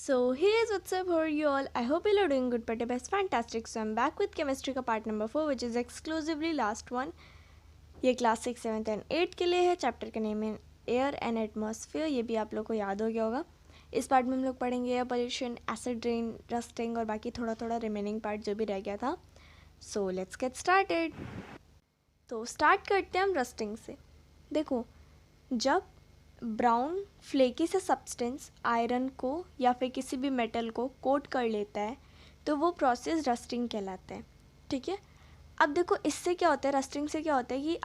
So hey guys, what's up? How are you all? I hope you are doing good, but best fantastic. So I'm back with chemistry का part number 4, which is exclusively last one. ये class 6, 7 and 8 के लिए है. Chapter का name है air and atmosphere. ये भी आप लोग को याद हो गया होगा. इस पार्ट में हम लोग पढ़ेंगे air pollution, acid rain, rusting और बाकी थोड़ा थोड़ा रिमेनिंग पार्ट जो भी रह गया था. So let's get started. तो स्टार्ट करते हैं हम रस्टिंग से. देखो, जब ब्राउन फ्लेकी से सब्सटेंस आयरन को या फिर किसी भी मेटल को कोट कर लेता है तो वो प्रोसेस रस्टिंग कहलाता है. ठीक है. अब देखो, इससे क्या होता है, रस्टिंग से क्या होता है कि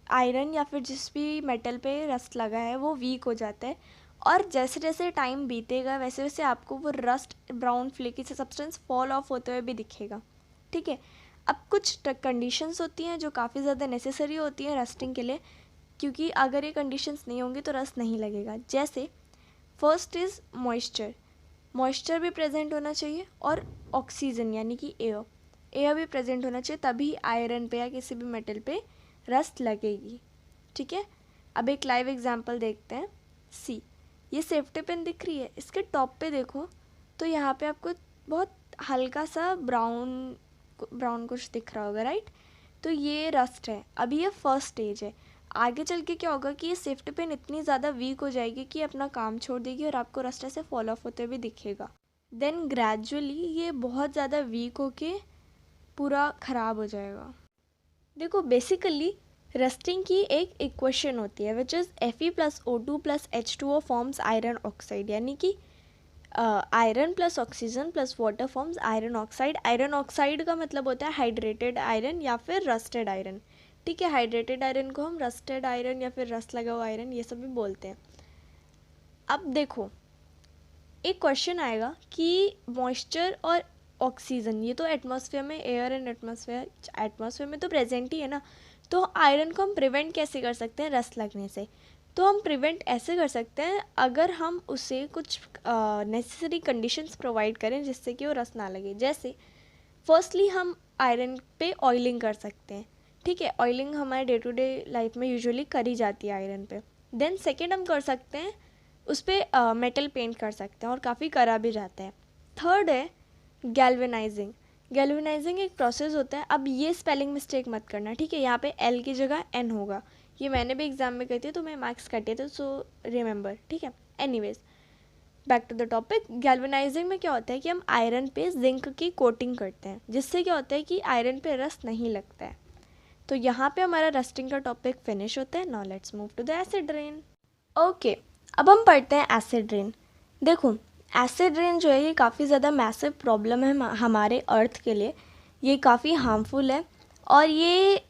आयरन या फिर जिस भी मेटल पे रस्ट लगा है वो वीक हो जाता है. और जैसे जैसे टाइम बीतेगा वैसे वैसे आपको वो रस्ट ब्राउन फ्लेकी से सब्सटेंस फॉल ऑफ होते हुए भी दिखेगा. ठीक है. अब कुछ कंडीशंस होती हैं जो काफ़ी ज़्यादा नेसेसरी होती हैं रस्टिंग के लिए, क्योंकि अगर ये कंडीशंस नहीं होंगी तो रस्ट नहीं लगेगा. जैसे फर्स्ट इज़ मॉइस्चर भी प्रेजेंट होना चाहिए और ऑक्सीजन यानी कि एयर भी प्रेजेंट होना चाहिए, तभी आयरन पे या किसी भी मेटल पे रस्ट लगेगी. ठीक है. अब एक लाइव एग्जांपल देखते हैं. सी, ये सेफ्टी पिन दिख रही है, इसके टॉप पे देखो तो यहाँ पे आपको बहुत हल्का सा ब्राउन कुछ दिख रहा होगा, राइट. तो ये रस्ट है. अभी ये फर्स्ट स्टेज है. आगे चल के क्या होगा कि ये सेफ्टी पिन इतनी ज़्यादा वीक हो जाएगी कि अपना काम छोड़ देगी और आपको रस्ट से फॉल ऑफ होते हुए दिखेगा. देन ग्रेजुअली ये बहुत ज़्यादा वीक होके पूरा ख़राब हो जाएगा. देखो, बेसिकली रस्टिंग की एक इक्वेशन होती है which is Fe+O2+H2O forms iron oxide, यानी कि iron plus oxygen plus water forms iron oxide. Iron oxide का मतलब होता है हाइड्रेटेड आयरन या फिर रस्टेड आयरन. ठीक है. हाइड्रेटेड आयरन को हम रस्टेड आयरन या फिर रस्ट लगा हुआ आयरन ये सब भी बोलते हैं. अब देखो, एक क्वेश्चन आएगा कि मॉइस्चर और ऑक्सीजन ये तो एटमॉस्फेयर में, एयर एंड एटमॉस्फेयर में तो प्रेजेंट ही है ना, तो आयरन को हम प्रिवेंट कैसे कर सकते हैं रस्ट लगने से. तो हम प्रिवेंट ऐसे कर सकते हैं अगर हम उसे कुछ नेसेसरी कंडीशंस प्रोवाइड करें जिससे कि वो रस्ट ना लगे. जैसे फर्स्टली हम आयरन पे ऑयलिंग कर सकते हैं. ठीक है. ऑयलिंग हमारे डे टू डे लाइफ में यूजुअली करी जाती है आयरन पे. देन सेकेंड हम कर सकते हैं उस पर मेटल पेंट कर सकते हैं और काफ़ी करा भी जाता है. थर्ड है गैल्वेनाइजिंग. गैल्वेनाइजिंग एक प्रोसेस होता है. अब ये स्पेलिंग मिस्टेक मत करना, ठीक है. यहाँ पे एल की जगह एन होगा. ये मैंने भी एग्जाम में कही थी तो मैं मार्क्स कटे थे, सो रिमेंबर. ठीक है. Anyways, back to the topic. Galvanising में क्या होता है कि हम आयरन पे जिंक की कोटिंग करते हैं जिससे क्या होता है कि आयरन पे रस्ट नहीं लगता है. तो यहाँ पे हमारा रस्टिंग का टॉपिक फिनिश होता है. Now let's move to the acid rain. Okay, अब हम पढ़ते हैं एसिड रेन. देखो, एसिड रेन जो है ये काफ़ी ज़्यादा मैसिव प्रॉब्लम है हमारे अर्थ के लिए. ये काफ़ी हार्मफुल है और ये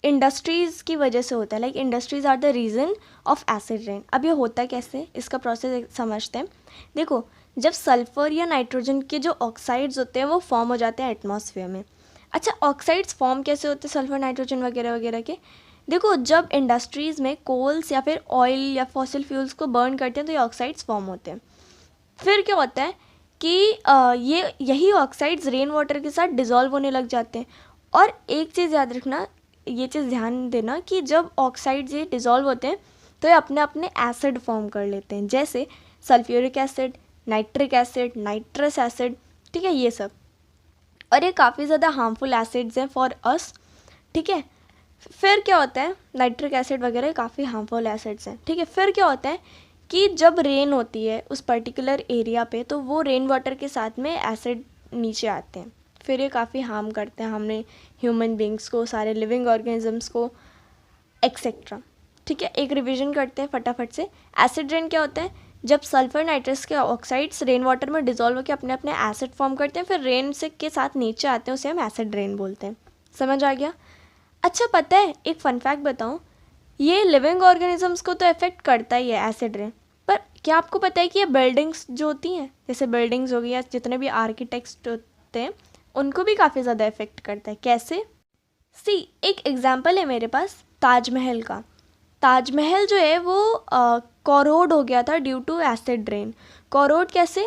इंडस्ट्रीज़ की वजह से होता है. Like industries are the reason of acid rain. अब ये होता कैसे, इसका प्रोसेस समझते हैं. देखो, जब सल्फ़र या नाइट्रोजन के जो ऑक्साइड्स होते हैं वो फॉर्म हो जाते हैं एटमॉस्फेयर में. अच्छा, ऑक्साइड्स फॉर्म कैसे होते हैं सल्फ़र, नाइट्रोजन वगैरह वगैरह के. देखो, जब इंडस्ट्रीज़ में कोल्स या फिर ऑयल या फॉसिल फ्यूल्स को बर्न करते हैं तो ये ऑक्साइड्स फॉर्म होते हैं. फिर क्या होता है कि यही ऑक्साइड्स रेन वाटर के साथ डिज़ोल्व होने लग जाते हैं. और एक चीज़ याद रखना, ये चीज़ ध्यान देना कि जब ऑक्साइड्स ये डिज़ोल्व होते हैं तो ये अपने अपने एसिड फॉर्म कर लेते हैं, जैसे sulphuric acid, nitric acid, nitrous acid. ठीक है, ये सब. और ये काफ़ी ज़्यादा हार्मफुल एसिड्स हैं फॉर अस. ठीक है. फिर क्या होता है, नाइट्रिक एसिड वगैरह काफ़ी हार्मफुल एसिड्स हैं. ठीक है. फिर क्या होता है कि जब रेन होती है उस पर्टिकुलर एरिया पे तो वो रेन वाटर के साथ में एसिड नीचे आते हैं. फिर ये काफ़ी हार्म करते हैं हमने ह्यूमन बींग्स को, सारे लिविंग ऑर्गेनिजम्स को, एक्सेट्रा. ठीक है. एक रिवीजन करते हैं फटाफट से. एसिड रेन क्या होता है, जब सल्फर नाइट्रस के ऑक्साइड्स रेन वाटर में डिजोल्व होकर अपने अपने एसिड फॉर्म करते हैं, फिर रेन से के साथ नीचे आते हैं, उसे हम एसिड रेन बोलते हैं. समझ आ गया. अच्छा, पता है एक फन फैक्ट बताऊँ, ये लिविंग ऑर्गेनिजम्स को तो इफेक्ट करता ही है एसिड रेन, पर क्या आपको पता है कि ये बिल्डिंग्स जो होती हैं, जैसे बिल्डिंग्स हो गई या जितने भी आर्किटेक्ट्स होते हैं उनको भी काफ़ी ज़्यादा इफेक्ट करता है. कैसे? सी, एक एग्जाम्पल है मेरे पास ताजमहल का. ताजमहल जो है वो कोरोड हो गया था due to acid rain. Corrode कैसे?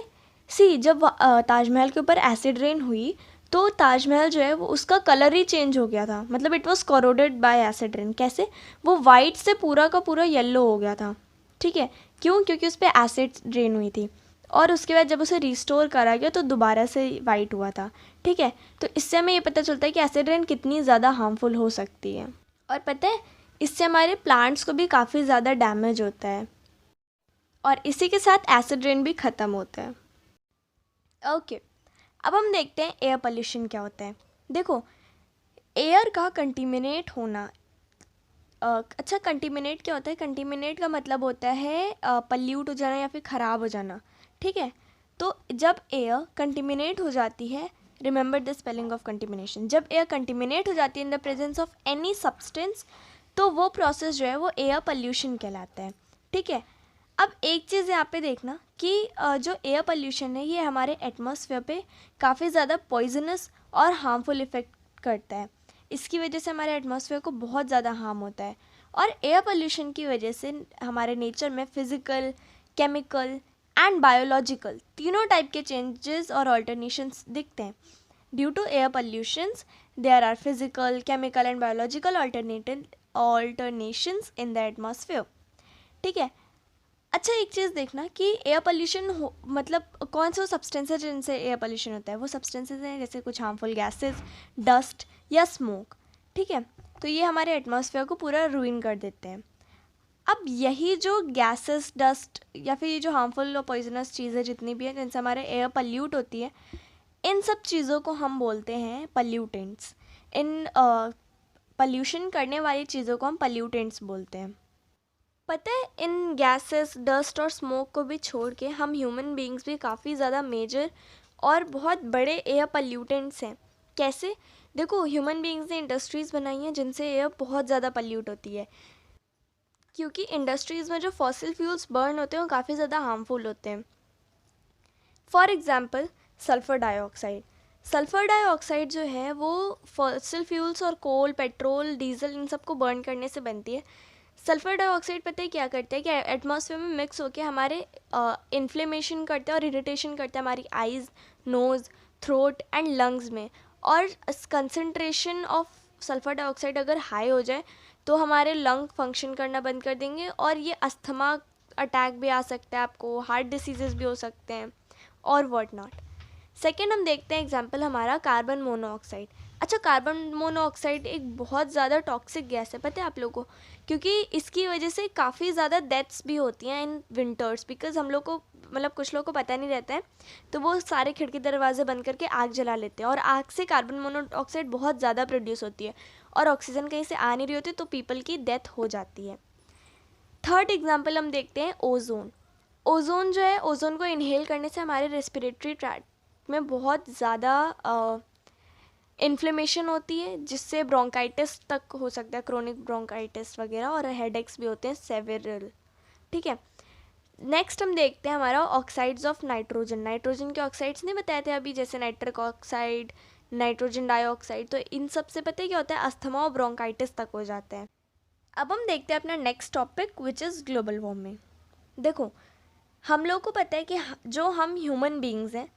सी, जब ताजमहल के ऊपर एसिड रेन हुई तो ताजमहल जो है वो उसका कलर ही चेंज हो गया था. मतलब it was corroded bye acid rain. कैसे? वो वाइट से पूरा का पूरा येलो हो गया था. ठीक है. क्यों? क्योंकि उस पर एसिड रेन हुई थी. और उसके बाद जब उसे रिस्टोर करा गया तो दोबारा से वाइट हुआ था। ठीक है, तो इससे हमें ये पता चलता है कि एसिड रेन कितनी ज़्यादा हार्मफुल हो सकती है। और पता है, इससे हमारे प्लांट्स को भी काफ़ी ज़्यादा डैमेज होता है, और इसी के साथ एसिड रेन भी ख़त्म होता है। ओके, अब हम देखते हैं एयर पोल्यूशन क्या होता है। देखो, एयर का कंटीमिनेट होना, अच्छा कंटीमिनेट क्या होता है? कंटीमिनेट का मतलब होता है पल्यूट हो जाना या फिर ख़राब हो जाना। ठीक है, तो जब एयर कंटीमिनेट हो जाती है, रिमेंबर द स्पेलिंग ऑफ कंटीमिनेशन, जब एयर कंटीमिनेट हो जाती है in the presence of any substance, तो वो प्रोसेस जो है वो एयर पोल्यूशन कहलाता है। ठीक है, अब एक चीज़ यहाँ पे देखना कि जो एयर पोल्यूशन है ये हमारे एटमॉस्फेयर पे काफ़ी ज़्यादा पॉइजनस और हार्मफुल इफ़ेक्ट करता है। इसकी वजह से हमारे एटमॉस्फेयर को बहुत ज़्यादा हार्म होता है, और एयर पोल्यूशन की वजह से हमारे नेचर में फिज़िकल, केमिकल एंड बायोलॉजिकल तीनों टाइप के चेंजेस और ऑल्टरनेशंस दिखते हैं। Due to air pollutions there are physical, chemical and biological alternations in the atmosphere. ठीक है, अच्छा एक चीज़ देखना कि एयर पोल्यूशन हो मतलब कौन से सब्सटेंस है जिनसे एयर पोल्यूशन होता है। वो सब्सटेंसेस हैं जैसे कुछ हार्मफुल गैसेस, डस्ट या स्मोक। ठीक है, तो ये हमारे एटमॉस्फेयर को पूरा रूइन कर देते हैं। अब यही जो गैसेस, डस्ट या फिर ये जो हार्मफुल और पॉइजनस चीज़ें जितनी भी हैं जिनसे हमारे एयर पल्यूट होती है, इन सब चीज़ों को हम बोलते हैं पल्यूटेंट्स। इन पल्यूशन करने वाली चीज़ों को हम पल्यूटेंट्स बोलते हैं। पता है, इन गैसेस, डस्ट और स्मोक को भी छोड़ के हम ह्यूमन बीइंग्स भी काफ़ी ज़्यादा मेजर और बहुत बड़े एयर पल्यूटेंट्स हैं। कैसे? देखो, ह्यूमन बीइंग्स ने इंडस्ट्रीज़ बनाई हैं जिनसे एयर बहुत ज़्यादा पल्यूट होती है, क्योंकि इंडस्ट्रीज़ में जो फॉसिल फ्यूल्स बर्न होते हैं वो काफ़ी ज़्यादा हार्मफुल होते हैं। For example, sulphur dioxide. Sulphur dioxide जो है वो फॉसिल फ्यूल्स और कोल, पेट्रोल, डीजल इन सबको बर्न करने से बनती है। सल्फ़र डाइऑक्साइड पता है क्या करता है कि एटमॉस्फेयर में मिक्स होकर हमारे इन्फ्लेमेशन करता है और इरिटेशन करता है हमारी eyes, nose, throat and lungs में। और कंसनट्रेशन ऑफ सल्फ़र डाइऑक्साइड अगर हाई हो जाए तो हमारे लंग फंक्शन करना बंद कर देंगे, और ये अस्थमा अटैक भी आ सकता है आपको, हार्ट डिसीजेस भी हो सकते हैं और व्हाट नॉट। सेकेंड हम देखते हैं एग्जाम्पल हमारा कार्बन मोनोऑक्साइड। अच्छा, कार्बन मोनोऑक्साइड एक बहुत ज़्यादा टॉक्सिक गैस है, पता है आप लोगों को, क्योंकि इसकी वजह से काफ़ी ज़्यादा डेथ्स भी होती हैं इन विंटर्स, बिकॉज हम लोग को मतलब कुछ लोगों को पता नहीं रहता है, तो वो सारे खिड़की दरवाजे बंद करके आग जला लेते हैं, और आग से कार्बन मोनोऑक्साइड बहुत ज़्यादा प्रोड्यूस होती है, और ऑक्सीजन कहीं से आ नहीं रही होती तो पीपल की डेथ हो जाती है। थर्ड एग्जाम्पल हम देखते हैं ओजोन। ओजोन जो है, ओजोन को इनहेल करने से हमारे रेस्पिरेटरी ट्रैक्ट में बहुत ज़्यादा इन्फ्लेमेशन होती है, जिससे ब्रोंकाइटिस तक हो सकता है, क्रोनिक ब्रोंकाइटिस वगैरह, और हेडेक्स भी होते हैं सेवेरल। ठीक है, नेक्स्ट हम देखते हैं हमारा ऑक्साइड्स ऑफ नाइट्रोजन। नाइट्रोजन के ऑक्साइड्स नहीं बताए थे अभी, जैसे नाइट्रिक ऑक्साइड, नाइट्रोजन डाइऑक्साइड, तो इन सब से पता है क्या होता है, अस्थमा और ब्रोंकाइटिस तक हो जाता है। अब हम देखते हैं अपना next topic which is global warming. देखो, हम लोग को पता है कि जो हम ह्यूमन बीइंग्स हैं,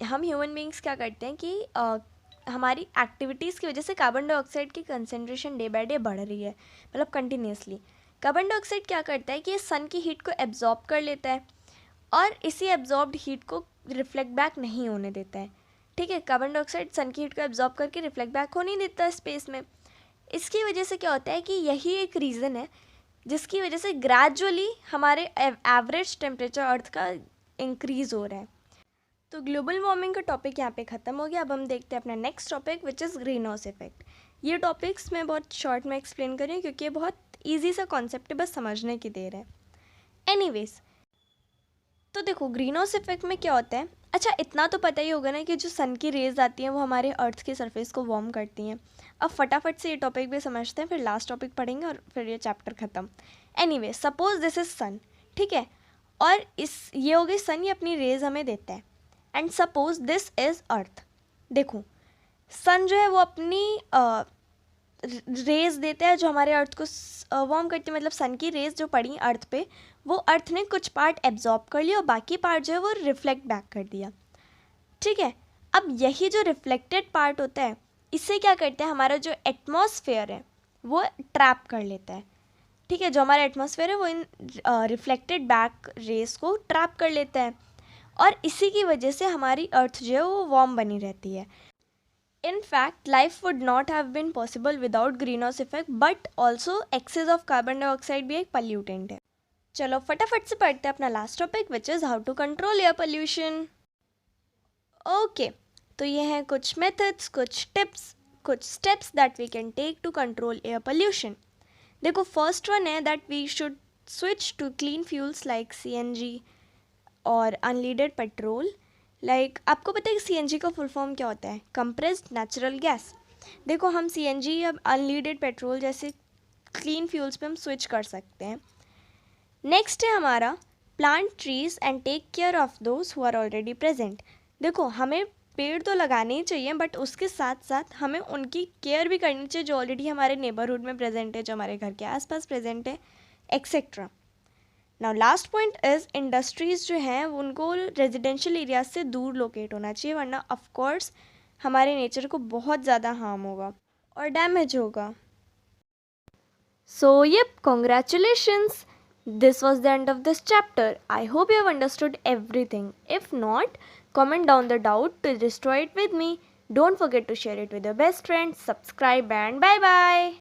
हम ह्यूमन बीइंग्स क्या करते हैं कि हमारी एक्टिविटीज़ की वजह से कार्बन डाइऑक्साइड की कंसनट्रेशन डे बाय डे बढ़ रही है, मतलब कंटिन्यूसली। कार्बन डाइऑक्साइड क्या करता है कि ये सन की हीट को एब्जॉर्ब कर लेता है, और इसी एब्जॉर्ब्ड हीट को रिफ्लेक्ट बैक नहीं होने देता है। ठीक है, कार्बन डाइऑक्साइड सन की हीट को एब्जॉर्ब करके रिफ्लेक्ट बैक हो नहीं देता है स्पेस में। इसकी वजह से क्या होता है कि यही एक रीज़न है जिसकी वजह से ग्रेजुअली हमारे एवरेज टेम्परेचर अर्थ का इंक्रीज़ हो रहा है। तो ग्लोबल वार्मिंग का टॉपिक यहाँ पे ख़त्म हो गया। अब हम देखते हैं अपना next topic which is green house effect. ये टॉपिक्स मैं बहुत शॉर्ट में एक्सप्लेन कर रही हूँ क्योंकि ये बहुत ईजी सा कॉन्सेप्ट है, बस समझने की देर है। एनीवेज, तो देखो ग्रीन हाउस इफेक्ट में क्या होता है। अच्छा, इतना तो पता ही होगा ना कि जो सन की रेज आती हैं वो हमारे अर्थ की सरफेस को वार्म करती हैं। अब फटाफट से ये टॉपिक भी समझते हैं, फिर लास्ट टॉपिक पढ़ेंगे और फिर ये चैप्टर ख़त्म। एनीवे, सपोज दिस इज़ सन, ठीक है, और ये हो गई सन, ये अपनी रेज हमें देता है। एंड सपोज दिस इज़ अर्थ। देखो, सन जो है वो अपनी रेज देता है जो हमारे अर्थ को वार्म करती है, मतलब सन की रेज जो पड़ी अर्थ पे, वो अर्थ ने कुछ पार्ट एब्जॉर्ब कर लिया और बाकी पार्ट जो है वो रिफ्लेक्ट बैक कर दिया। ठीक है, अब यही जो रिफ्लेक्टेड पार्ट होता है, इससे क्या करते हैं, हमारा जो एटमॉस्फेयर है वो ट्रैप कर लेता है। ठीक है, जो हमारा एटमॉस्फेयर है वो इन रिफ्लेक्टेड बैक रेस को ट्रैप कर लेता है और इसी की वजह से हमारी अर्थ जो है वो वार्म बनी रहती है. In fact, life would not have been possible without greenhouse effect, but also excess of carbon dioxide भी एक pollutant है. चलो फटाफट से पढ़ते हैं अपना last topic which is how to control air pollution. Okay, तो ये हैं कुछ मेथड्स, कुछ टिप्स, कुछ steps that we can take to control air pollution. देखो, फर्स्ट वन है that we should switch to clean fuels like CNG और unleaded petrol. आपको पता है कि CNG का फुल फॉर्म क्या होता है? Compressed natural gas. देखो, हम CNG या अनलीडेड पेट्रोल जैसे क्लीन फ्यूल्स पे हम स्विच कर सकते हैं. नेक्स्ट है हमारा plant trees and take care of those who are already present. देखो, हमें पेड़ तो लगाने ही चाहिए बट उसके साथ साथ हमें उनकी केयर भी करनी चाहिए जो ऑलरेडी हमारे नेबरहुड में प्रेजेंट है, जो हमारे घर के आसपास प्रेजेंट है, etcetera. Now last point is industries जो हैं उनको रेजिडेंशियल एरियाज से दूर लोकेट होना चाहिए, वरना ऑफकोर्स हमारे नेचर को बहुत ज़्यादा हार्म होगा और डैमेज होगा. So yep, congratulations, this was the end of this chapter. I hope you have understood everything. If not, comment down the doubt to destroy it with me. Don't forget to share it with your best friends. Subscribe and bye bye.